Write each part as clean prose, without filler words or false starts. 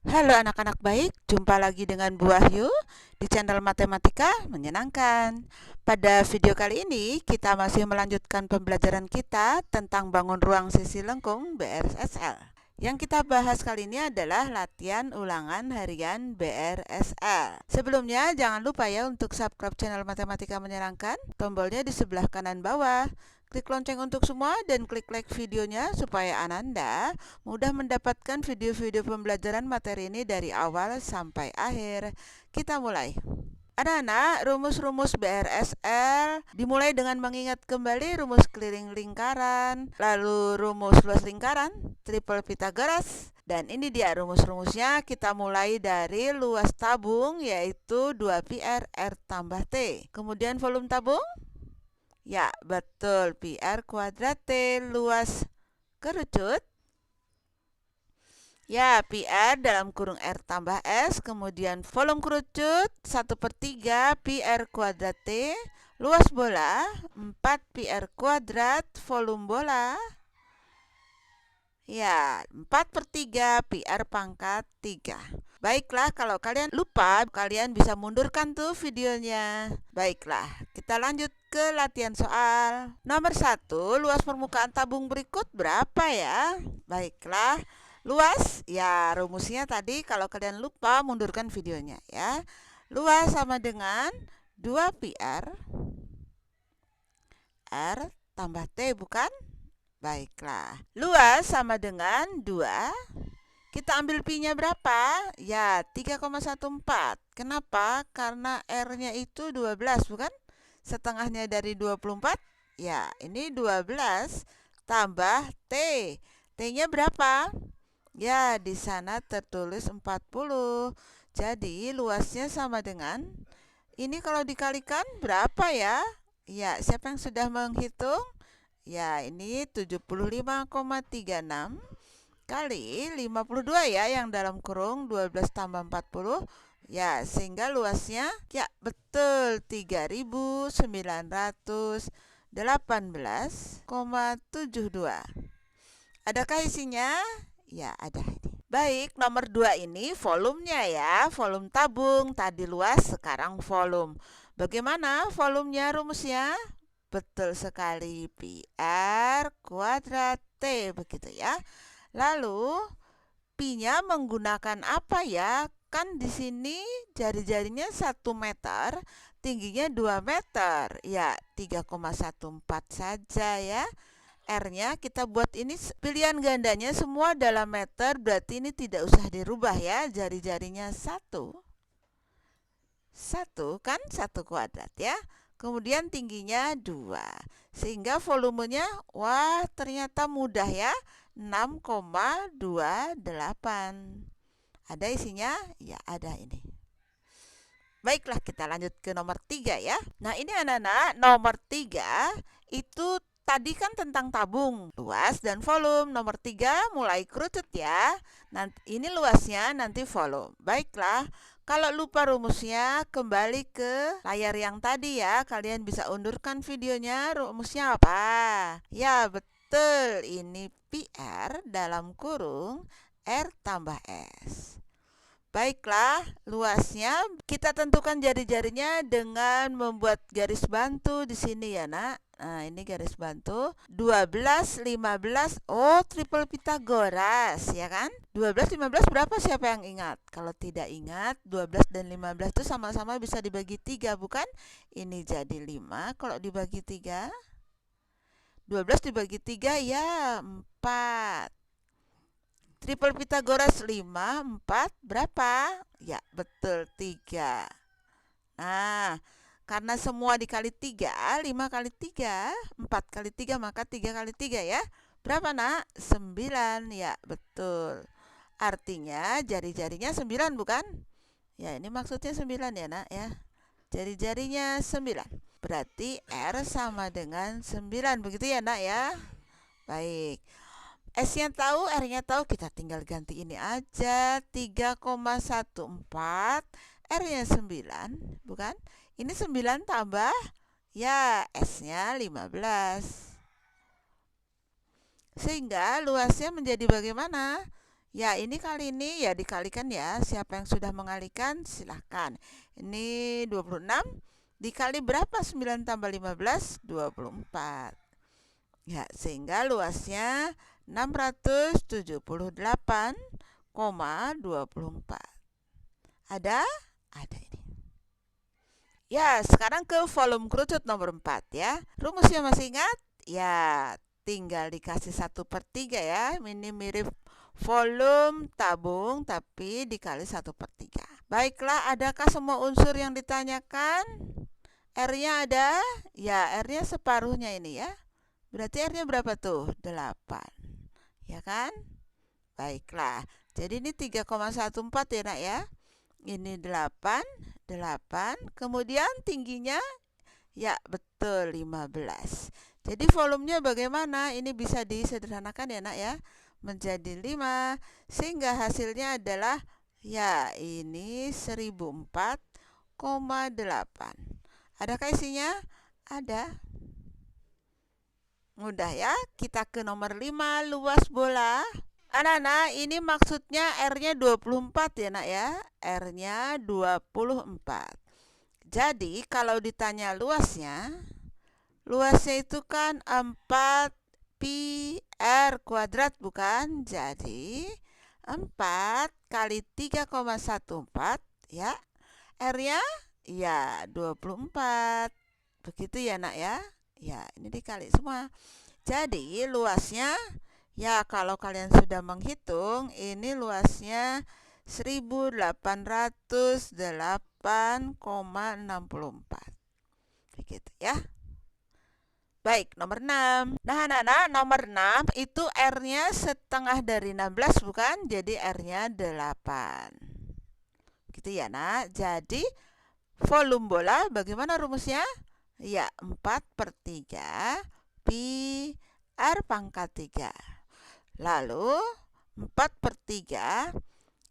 Halo anak-anak baik, jumpa lagi dengan Bu Wahyu di channel Matematika Menyenangkan. Pada video kali ini kita masih melanjutkan pembelajaran kita tentang bangun ruang sisi lengkung BRSL. Yang kita bahas kali ini adalah latihan ulangan harian BRSL. Sebelumnya jangan lupa ya untuk subscribe channel Matematika Menyenangkan, tombolnya di sebelah kanan bawah. Klik lonceng untuk semua dan klik like videonya supaya Ananda mudah mendapatkan video-video pembelajaran materi ini dari awal sampai akhir. Kita mulai. Anak-anak, rumus-rumus BRSL dimulai dengan mengingat kembali rumus keliling lingkaran, lalu rumus luas lingkaran, triple Pythagoras. Dan ini dia rumus-rumusnya. Kita mulai dari luas tabung yaitu 2pi R tambah T. Kemudian volume tabung? Ya, betul, pi R kuadrat T. Luas kerucut? Ya, pi R dalam kurung R tambah S. Kemudian volume kerucut 1/3 pi R kuadrat T. Luas bola 4 pi R kuadrat. Volume bola, ya, 4/3 pi R pangkat 3. Baiklah, kalau kalian lupa, kalian bisa mundurkan tuh videonya. Baiklah, kita lanjut ke latihan soal. Nomor 1, luas permukaan tabung berikut berapa ya? Baiklah, luas, ya rumusnya tadi kalau kalian lupa mundurkan videonya ya. Luas sama dengan 2 pi R tambah T, bukan? Baiklah, luas sama dengan 2. Kita ambil pi-nya berapa? Ya, 3,14. Kenapa? Karena R-nya itu 12, bukan? Setengahnya dari 24. Ya, ini 12 tambah T. T-nya berapa? Ya, di sana tertulis 40. Jadi, luasnya sama dengan, ini kalau dikalikan berapa ya? Ya, siapa yang sudah menghitung? Ya, ini 75,36 kali 52 ya, yang dalam kurung 12 tambah 40. Ya, sehingga luasnya, ya betul, 3918,72. Adakah isinya? Ya, ada ini. Baik, nomor 2 ini volumenya ya, volume tabung. Tadi luas, sekarang volume. Bagaimana volumenya rumusnya? Betul sekali, pi R kuadrat T, begitu ya. Lalu pi-nya menggunakan apa ya? Kan di sini jari-jarinya 1 meter, tingginya 2 meter. Ya, 3,14 saja ya. R-nya kita buat ini pilihan gandanya semua dalam meter, berarti ini tidak usah dirubah ya. Jari-jarinya 1. 1 kan 1 kuadrat ya. Kemudian tingginya 2. Sehingga volumenya, wah ternyata mudah ya, 6,28. Ada isinya? Ya, ada ini. Baiklah, kita lanjut ke nomor 3 ya. Nah, ini anak-anak, nomor 3 itu tadi kan tentang tabung, luas dan volume. Nomor 3 mulai kerucut ya. Nanti ini luasnya, nanti volume. Baiklah, kalau lupa rumusnya, kembali ke layar yang tadi ya. Kalian bisa undurkan videonya. Rumusnya apa? Ya, betul. Ini pi R dalam kurung R tambah S. Baiklah, luasnya kita tentukan jari-jarinya dengan membuat garis bantu di sini ya, Nak. Nah, ini garis bantu. 12, 15. Oh, triple Pythagoras, ya kan? 12, 15 berapa, siapa yang ingat? Kalau tidak ingat, 12 dan 15 itu sama-sama bisa dibagi 3, bukan? Ini jadi 5. Kalau dibagi 3, 12 dibagi 3 ya 4. Triple Pythagoras 5, 4, berapa? Ya, betul, 3. Nah, karena semua dikali 3, 5 kali 3, 4 kali 3, maka 3 kali 3 ya. Berapa, Nak? 9, ya, betul. Artinya jari-jarinya 9, bukan? Ya, ini maksudnya 9 ya, Nak, ya. Jari-jarinya 9. Berarti R sama dengan 9, begitu ya, Nak, ya. Baik. S-nya tahu, R-nya tahu, kita tinggal ganti ini aja. 3,14, R-nya 9, bukan? Ini 9 tambah, ya S-nya 15. Sehingga luasnya menjadi bagaimana? Ya, ini kali ini ya dikalikan ya. Siapa yang sudah mengalikan silahkan. Ini 26 dikali berapa? 9 tambah 15, 24. Ya, sehingga luasnya 678,24. Ada? Ada ini. Ya, sekarang ke volume kerucut nomor 4 ya. Rumusnya masih ingat? Ya, tinggal dikasih 1/3 ya. Ini mirip volume tabung tapi dikali 1/3. Baiklah, adakah semua unsur yang ditanyakan? R-nya ada? Ya, R-nya separuhnya ini ya. Berarti R-nya berapa tuh? 8. Ya kan? Baiklah. Jadi ini 3,14 ya nak ya. Ini 8. Kemudian tingginya ya betul 15. Jadi volumenya bagaimana? Ini bisa disederhanakan ya nak ya. Menjadi 5 sehingga hasilnya adalah ya ini 1004,8. Adakah isinya? Ada. Mudah ya. Kita ke nomor 5, luas bola. Anak-anak, ini maksudnya R-nya 24 ya nak ya. R-nya 24. Jadi kalau ditanya luasnya itu kan 4 pi R kuadrat bukan? Jadi 4 kali 3,14 ya. R-nya ya 24. Begitu ya nak ya. Ya, ini dikali semua. Jadi luasnya ya kalau kalian sudah menghitung ini luasnya 1808,64. Begitu ya. Baik, nomor 6. Nah, anak-anak, nomor 6 itu R-nya setengah dari 16 bukan? Jadi R-nya 8. Gitu ya, nak. Jadi volume bola bagaimana rumusnya? Ya, 4/3 pi R pangkat 3. Lalu 4/3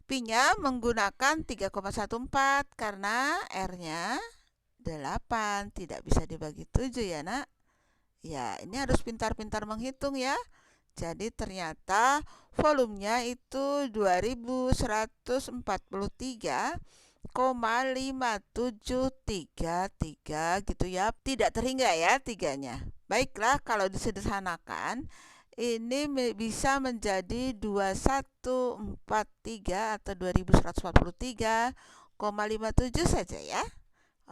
pi-nya menggunakan 3,14 karena R-nya 8, tidak bisa dibagi 7 ya nak. Ya, ini harus pintar-pintar menghitung ya. Jadi ternyata volumenya itu 2143,5733 gitu ya. Tidak terhingga ya tiganya. Baiklah, kalau disederhanakan ini bisa menjadi 2143 atau 2143,57 saja ya.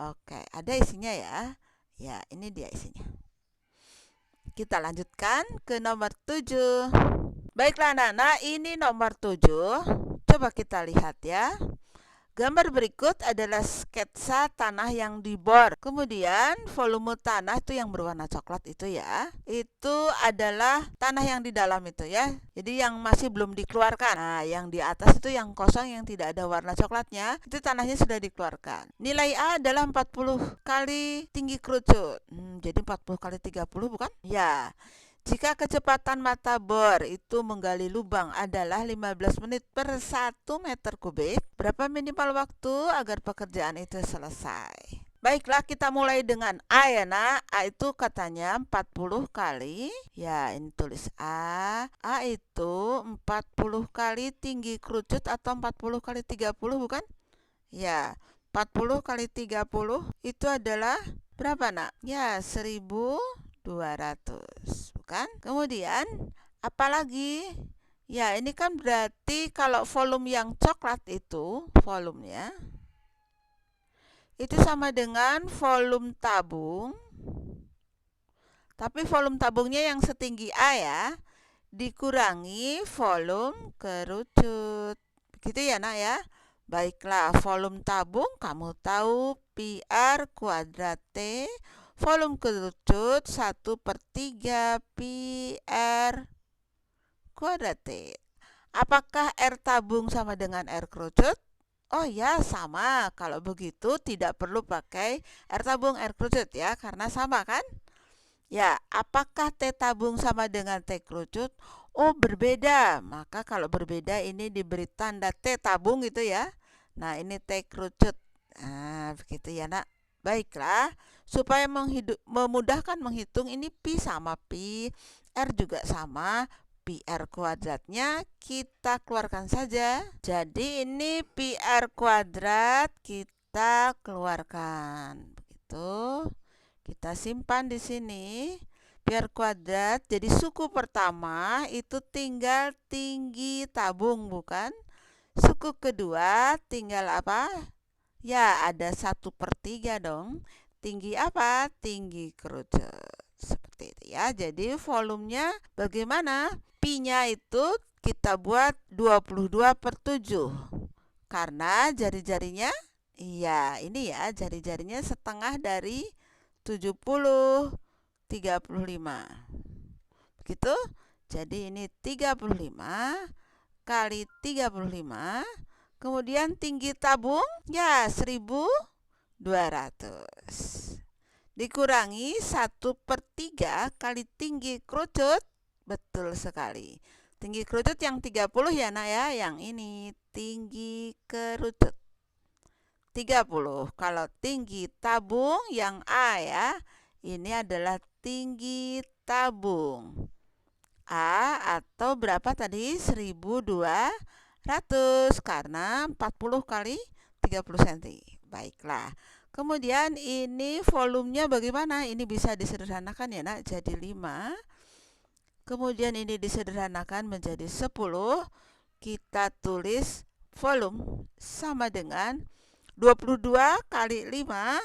Oke, ada isinya ya. Ya, ini dia isinya. Kita lanjutkan ke nomor 7. Baiklah anak-anak, ini nomor 7. Coba kita lihat ya. Gambar berikut adalah sketsa tanah yang dibor. Kemudian volume tanah itu yang berwarna coklat itu ya. Itu adalah tanah yang di dalam itu ya. Jadi yang masih belum dikeluarkan. Nah, yang di atas itu yang kosong yang tidak ada warna coklatnya, itu tanahnya sudah dikeluarkan. Nilai A adalah 40 kali tinggi kerucut. Jadi 40 kali 30 bukan? Ya. Jika kecepatan mata bor itu menggali lubang adalah 15 menit per 1 meter kubik, berapa minimal waktu agar pekerjaan itu selesai? Baiklah, kita mulai dengan A ya nak. A itu katanya 40 kali. Ya, ini tulis A. A itu 40 kali tinggi kerucut atau 40 kali 30 bukan? Ya, 40 kali 30 itu adalah berapa nak? Ya, 1200 bukan? Kemudian apalagi? Ya, ini kan berarti kalau volume yang coklat itu volumenya itu sama dengan volume tabung, tapi volume tabungnya yang setinggi A ya, dikurangi volume kerucut. Begitu ya nak ya. Baiklah, volume tabung kamu tahu pi R kuadrat T. Volume kerucut 1/3 pi R kuadrat T. Apakah R tabung sama dengan R kerucut? Oh ya, sama. Kalau begitu tidak perlu pakai R tabung R kerucut ya, karena sama kan? Ya, apakah T tabung sama dengan T kerucut? Oh, berbeda. Maka kalau berbeda ini diberi tanda T tabung gitu ya. Nah, ini T kerucut. Nah, begitu ya nak. Baiklah, supaya memudahkan menghitung ini pi sama pi, R juga sama, pi r kuadratnya kita keluarkan saja. Jadi ini pi r kuadrat kita keluarkan. Begitu. Kita simpan di sini. Pi r kuadrat. Jadi suku pertama itu tinggal tinggi tabung, bukan? Suku kedua tinggal apa? Ya, ada 1/3 dong. Tinggi apa? Tinggi kerucut. Seperti itu ya. Jadi volumenya bagaimana? Pi-nya itu kita buat 22/7. Karena jari-jarinya, iya ini ya, jari-jarinya setengah dari 70, 35. Begitu? Jadi ini 35 kali 35. Kemudian tinggi tabung, ya 1200. Dikurangi 1/3 kali tinggi kerucut. Betul sekali. Tinggi kerucut yang 30 ya nak ya. Yang ini tinggi kerucut 30. Kalau tinggi tabung yang A ya. Ini adalah tinggi tabung A, atau berapa tadi? 1200 karena 40 kali 30 cm. Baiklah. Kemudian ini volumenya bagaimana? Ini bisa disederhanakan ya nak, jadi 5. Kemudian ini disederhanakan menjadi 10. Kita tulis volume sama dengan 22 kali 5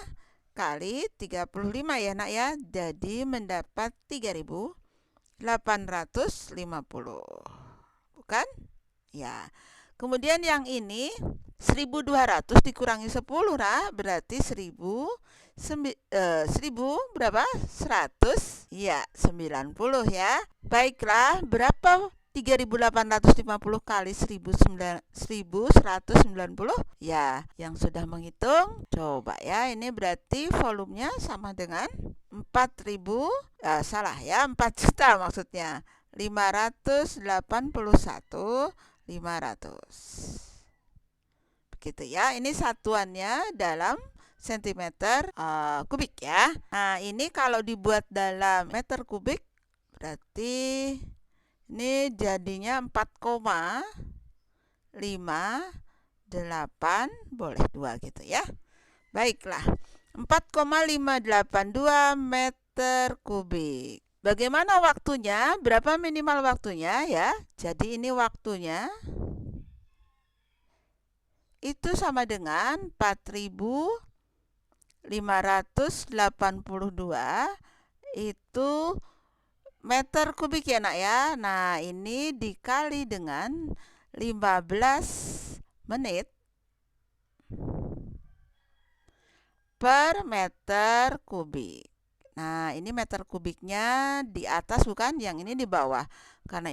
kali 35 ya nak ya. Jadi mendapat 3850. Bukan? Ya. Kemudian yang ini 1200 dikurangi 10 nah, berarti 1000 berapa? 100 ya, 90 ya. Baiklah, berapa 3850 kali 1190? Ya, yang sudah menghitung coba ya. Ini berarti volumenya sama dengan 4000, salah ya, 4 juta maksudnya. 581.500. Begitu ya. Ini satuannya dalam sentimeter kubik ya. Nah, ini kalau dibuat dalam meter kubik berarti ini jadinya 4,582 boleh 2 gitu ya. Baiklah. 4,582 meter kubik. Bagaimana waktunya? Berapa minimal waktunya ya? Jadi ini waktunya itu sama dengan 4582 itu meter kubik ya nak ya. Nah, ini dikali dengan 15 menit per meter kubik. Nah, ini meter kubiknya di atas bukan, yang ini di bawah. Karena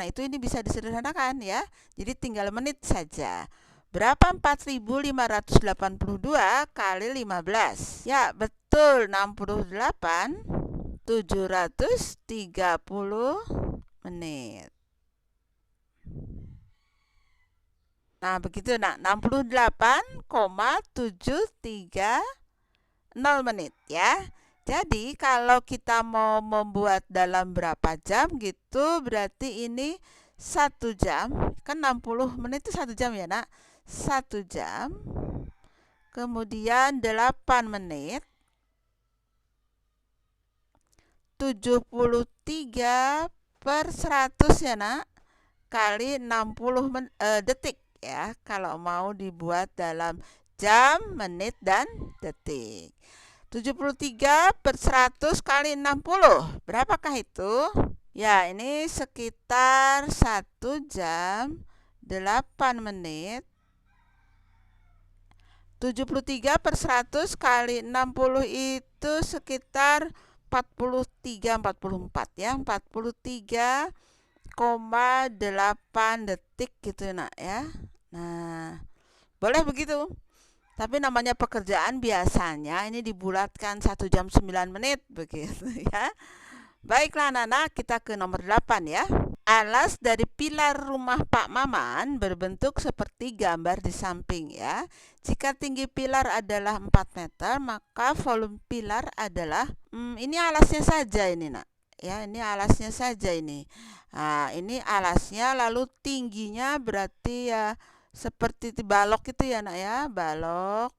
itu ini bisa disederhanakan ya. Jadi tinggal menit saja. Berapa 4582 kali 15? Ya, betul 68 730 menit. Nah, begitu nak, 68,730 menit ya. Jadi kalau kita mau membuat dalam berapa jam gitu, berarti ini 1 jam. Kan 60 menit itu 1 jam ya nak. 1 jam. Kemudian 8 menit. 73/100 ya nak. Kali 60 detik ya. Kalau mau dibuat dalam jam, menit, dan detik. 73/100 kali 60. Berapakah itu? Ya, ini sekitar 1 jam 8 menit. 73/100 kali 60 itu sekitar 43-44 ya. 43,8 detik gitu nak ya. Nah, boleh begitu. Tapi namanya pekerjaan biasanya ini dibulatkan 1 jam 9 menit begitu ya. Baiklah anak-anak, kita ke nomor 8 ya. Alas dari pilar rumah Pak Maman berbentuk seperti gambar di samping ya. Jika tinggi pilar adalah 4 meter, maka volume pilar adalah ini alasnya saja ini nak. Ya, ini alasnya saja ini. Nah, ini alasnya, lalu tingginya berarti ya seperti balok itu ya nak ya, balok.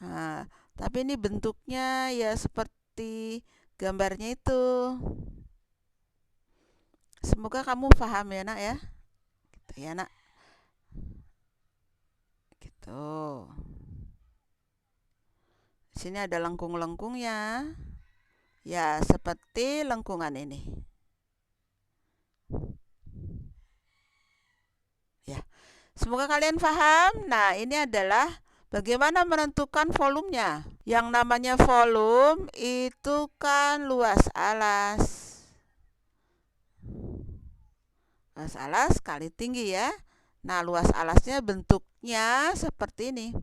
Nah, tapi ini bentuknya ya seperti gambarnya itu. Semoga kamu paham ya nak ya. Gitu ya nak. Gitu. Di sini ada lengkung-lengkungnya. Ya, seperti lengkungan ini. Ya. Semoga kalian paham. Nah, ini adalah bagaimana menentukan volumenya. Yang namanya volume itu kan luas alas. Luas alas kali tinggi ya. Nah, luas alasnya bentuknya seperti ini.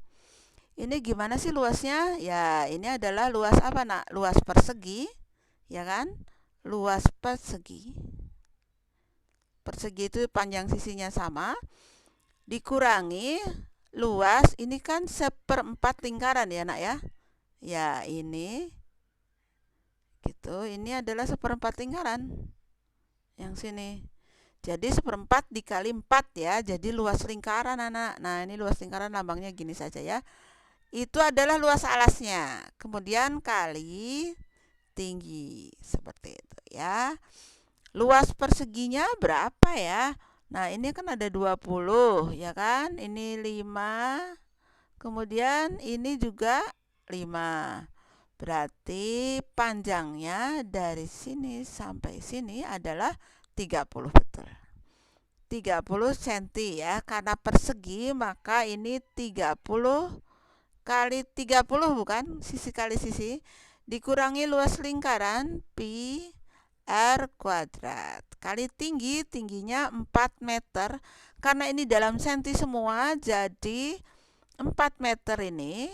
Ini gimana sih luasnya? Ya, ini adalah luas apa nak? Luas persegi, ya kan? Luas persegi. Persegi itu panjang sisinya sama. Dikurangi luas, ini kan seperempat lingkaran ya nak ya. Ya, ini gitu. Ini adalah seperempat lingkaran. Yang sini. Jadi seperempat dikali 4 ya. Jadi luas lingkaran anak. Nah, ini luas lingkaran lambangnya gini saja ya. Itu adalah luas alasnya. Kemudian kali tinggi. Seperti itu ya. Luas perseginya berapa ya? Nah, ini kan ada 20 ya kan? Ini 5. Kemudian ini juga 5. Berarti panjangnya dari sini sampai sini adalah 30 betul. 30 cm ya, karena persegi maka ini 30 kali 30 bukan? Sisi kali sisi. Dikurangi luas lingkaran pi r kuadrat. Kali tinggi, tingginya 4 meter. Karena ini dalam senti semua, jadi 4 meter ini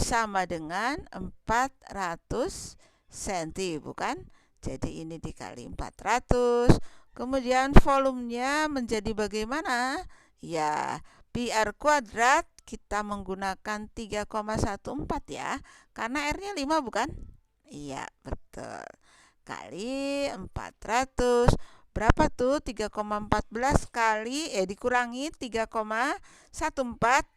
sama dengan 400 cm bukan? Jadi ini dikali 400. Kemudian volumenya menjadi bagaimana? Ya, pi r kuadrat kita menggunakan 3,14 ya. Karena R-nya 5 bukan? Iya, betul. Kali 400. Berapa tuh? 3,14 kali dikurangi 3,14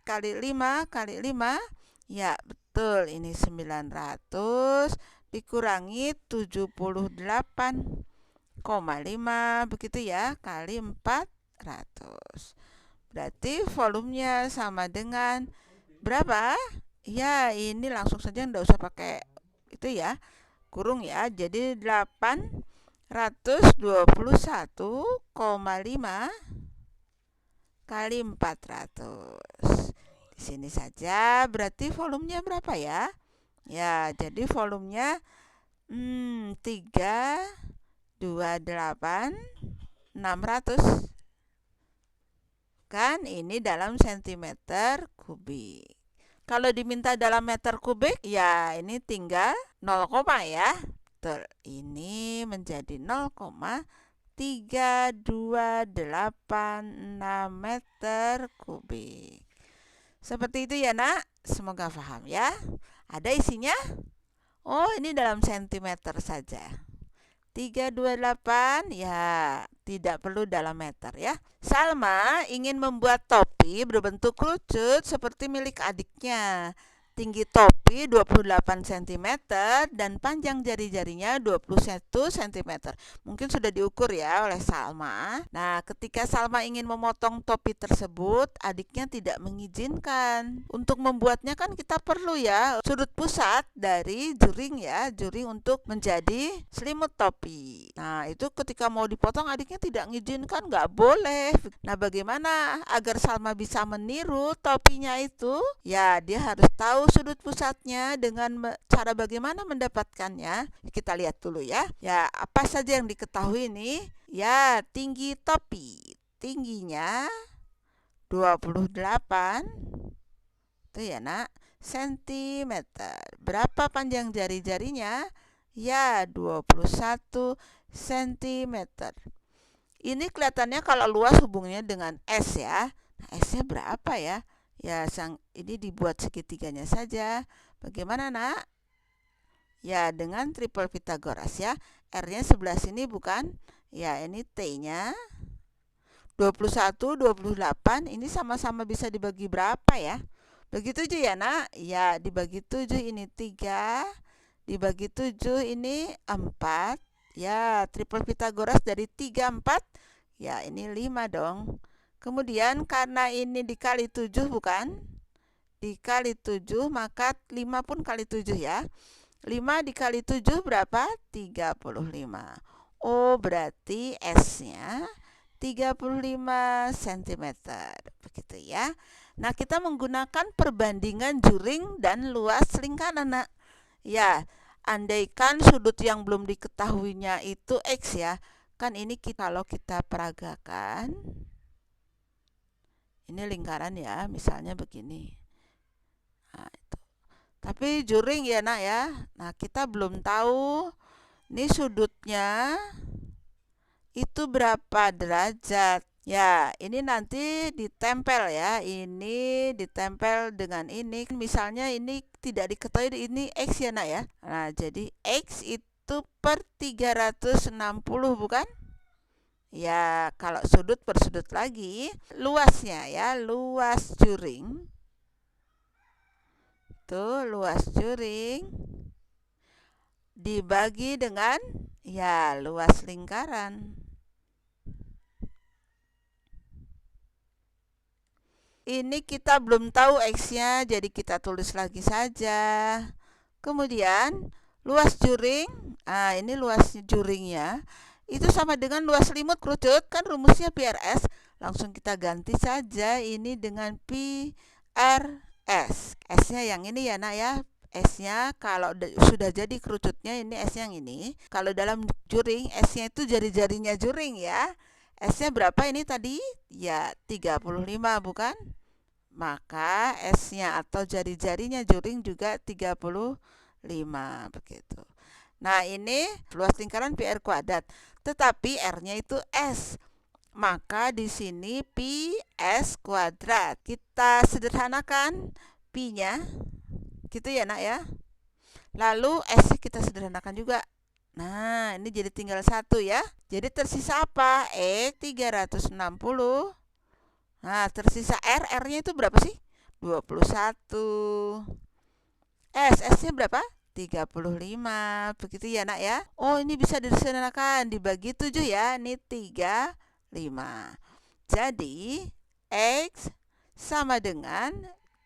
kali 5 kali 5. Ya, betul. Ini 900 dikurangi 78,5 begitu ya, kali 400. Berarti volumenya sama dengan berapa? Ya, ini langsung saja, enggak usah pakai itu ya, kurung ya. Jadi 821,5 kali 400. Di sini saja berarti volumenya berapa ya? Ya, jadi volumenya 328,600 kan, ini dalam sentimeter kubik. Kalau diminta dalam meter kubik ya ini tinggal 0, ya. Betul. Ini menjadi 0,3286 meter kubik. Seperti itu ya nak. Semoga paham ya. Ada isinya? Oh, ini dalam sentimeter saja. 328 ya, tidak perlu dalam meter ya. Salma ingin membuat topi berbentuk kerucut seperti milik adiknya. Tinggi topi 28 cm dan panjang jari-jarinya 21 cm. Mungkin sudah diukur ya oleh Salma. Nah, ketika Salma ingin memotong topi tersebut, adiknya tidak mengizinkan. Untuk membuatnya kan kita perlu ya sudut pusat dari juring ya, juring untuk menjadi selimut topi. Nah, itu ketika mau dipotong adiknya tidak mengizinkan, nggak boleh. Nah, bagaimana agar Salma bisa meniru topinya itu? Ya, dia harus tahu sudut pusatnya. Dengan cara bagaimana mendapatkannya, kita lihat dulu ya. Ya, apa saja yang diketahui ini? Ya, tinggi topi, tingginya 28 itu ya nak, sentimeter. Berapa panjang jari-jarinya? Ya, 21 cm. Ini kelihatannya kalau luas hubungannya dengan S ya. Nah, S-nya berapa ya? Ya, ini dibuat segitiganya saja. Bagaimana nak? Ya, dengan triple Pitagoras ya. R-nya sebelah sini bukan? Ya, ini T-nya 21, 28. Ini sama-sama bisa dibagi berapa ya? Bagi 7 ya, Nak? Ya, dibagi 7 ini 3, dibagi 7 ini 4. Ya, triple Pitagoras dari 3, 4. Ya, ini 5 dong. Kemudian karena ini dikali 7 bukan? Dikali 7, maka 5 pun kali 7 ya. 5 dikali 7 berapa? 35. Oh, berarti S-nya 35 cm. Begitu ya. Nah, kita menggunakan perbandingan juring dan luas lingkaran, Nak. Ya, andaikan sudut yang belum diketahuinya itu X ya. Kan ini kalau kita peragakan, ini lingkaran ya, misalnya begini. Nah, itu. Tapi juring ya, Nak ya. Nah, kita belum tahu ini sudutnya itu berapa derajat. Ya, ini nanti ditempel ya. Ini ditempel dengan ini. Misalnya ini tidak diketahui, ini X ya, Nak ya. Nah, jadi X itu per 360 bukan? Ya, kalau sudut per sudut lagi. Luasnya ya, luas juring. Tuh, luas juring dibagi dengan ya luas lingkaran. Ini kita belum tahu X-nya, jadi kita tulis lagi saja. Kemudian luas juring, ini luas juringnya itu sama dengan luas selimut kerucut, kan rumusnya PRS. Langsung kita ganti saja ini dengan PRS. S-nya yang ini ya, Nak ya. S-nya kalau sudah jadi kerucutnya ini S yang ini. Kalau dalam juring S-nya itu jari-jarinya juring ya. S-nya berapa ini tadi? Ya 35 bukan? Maka S-nya atau jari-jarinya juring juga 35 begitu. Nah, ini luas lingkaran PR kuadrat, tetapi R-nya itu S. Maka di sini pi S kuadrat. Kita sederhanakan pi-nya. Gitu ya, Nak ya. Lalu S kita sederhanakan juga. Nah, ini jadi tinggal 1 ya. Jadi tersisa apa? 360. Nah, tersisa R. R-nya itu berapa sih? 21. S-nya berapa? 35. Begitu ya, Nak ya. Oh, ini bisa disederhanakan dibagi 7 ya. Ini 35. Jadi X sama dengan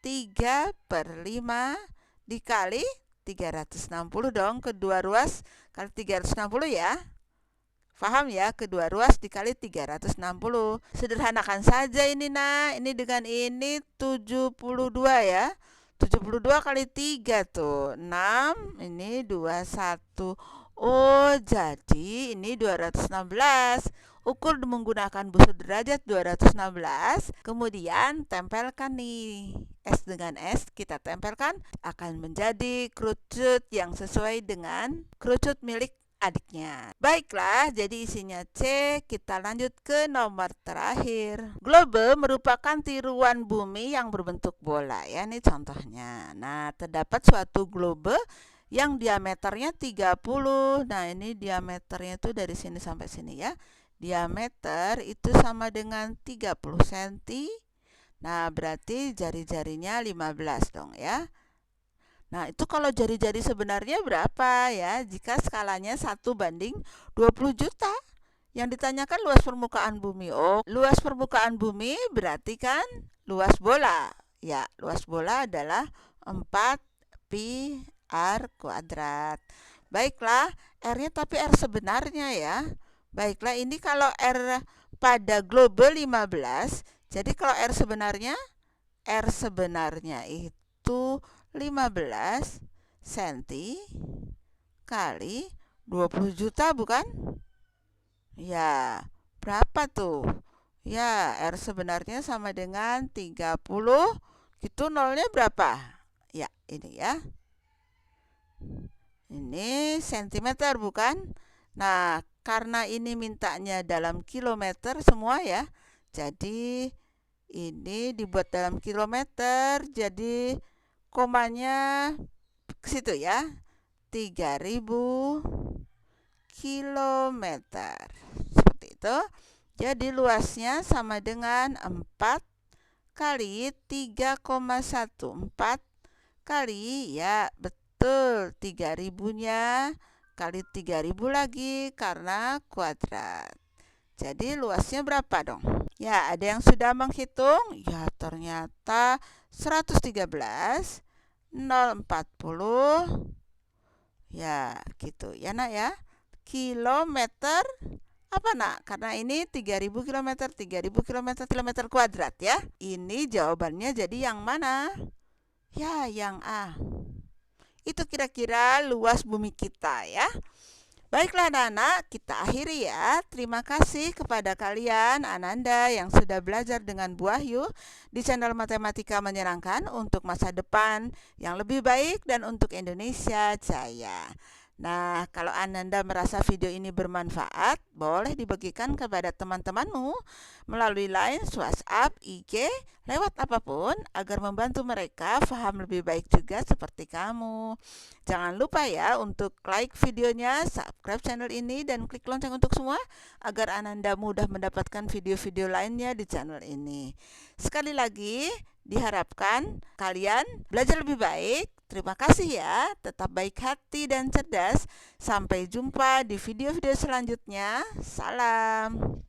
3/5 dikali 360 dong. Kedua ruas kali 360 ya. Paham ya? Kedua ruas dikali 360. Sederhanakan saja ini, Nah. Ini dengan ini 72 ya. 72 kali 3 tuh 6. Ini 21. Oh, jadi ini 216. Ukur menggunakan busur derajat 216. Kemudian tempelkan nih. S dengan S kita tempelkan, akan menjadi kerucut yang sesuai dengan kerucut milik adiknya. Baiklah, jadi isinya C. Kita lanjut ke nomor terakhir. Globe merupakan tiruan bumi yang berbentuk bola ya, ini contohnya. Nah, terdapat suatu globe yang diameternya 30. Nah, ini diameternya itu dari sini sampai sini ya. Diameter itu sama dengan 30 cm. Nah, berarti jari-jarinya 15 dong ya. Nah, itu kalau jari-jari sebenarnya berapa ya? Jika skalanya 1/20 juta. Yang ditanyakan luas permukaan bumi. Oh, luas permukaan bumi berarti kan luas bola. Ya, luas bola adalah 4 pi R kuadrat. Baiklah, R-nya tapi R sebenarnya ya. Baiklah, ini kalau R pada globe 15. Jadi kalau R sebenarnya itu 15 cm kali 20 juta bukan? Ya, berapa tuh? Ya, R sebenarnya sama dengan 30. Itu nolnya berapa? Ya, ini ya. Ini sentimeter bukan? Nah, karena ini mintanya dalam kilometer semua ya. Jadi ini dibuat dalam kilometer, jadi komanya ke situ ya. 3.000 kilometer. Seperti itu. Jadi luasnya sama dengan 4 kali 3,1. 4 kali, ya betul, 3.000-nya kali 3.000 lagi karena kuadrat. Jadi luasnya berapa dong? Ya, ada yang sudah menghitung? Ya, ternyata 113, 040. Ya, gitu. Ya, Nak ya. Kilometer apa, Nak? Karena ini 3.000 kilometer, 3.000 kilometer, kilometer kuadrat ya. Ini jawabannya jadi yang mana? Ya, yang A. Itu kira-kira luas bumi kita ya. Baiklah anak-anak, kita akhiri ya. Terima kasih kepada kalian, Ananda, yang sudah belajar dengan Bu Wahyu di channel Matematika Menyenangkan untuk masa depan yang lebih baik dan untuk Indonesia Jaya. Nah, kalau Ananda merasa video ini bermanfaat, boleh dibagikan kepada teman-temanmu melalui Line, WhatsApp, IG, lewat apapun agar membantu mereka paham lebih baik juga seperti kamu. Jangan lupa ya untuk like videonya, subscribe channel ini, dan klik lonceng untuk semua agar Ananda mudah mendapatkan video-video lainnya di channel ini. Sekali lagi, diharapkan kalian belajar lebih baik. Terima kasih ya, tetap baik hati dan cerdas. Sampai jumpa di video-video selanjutnya. Salam.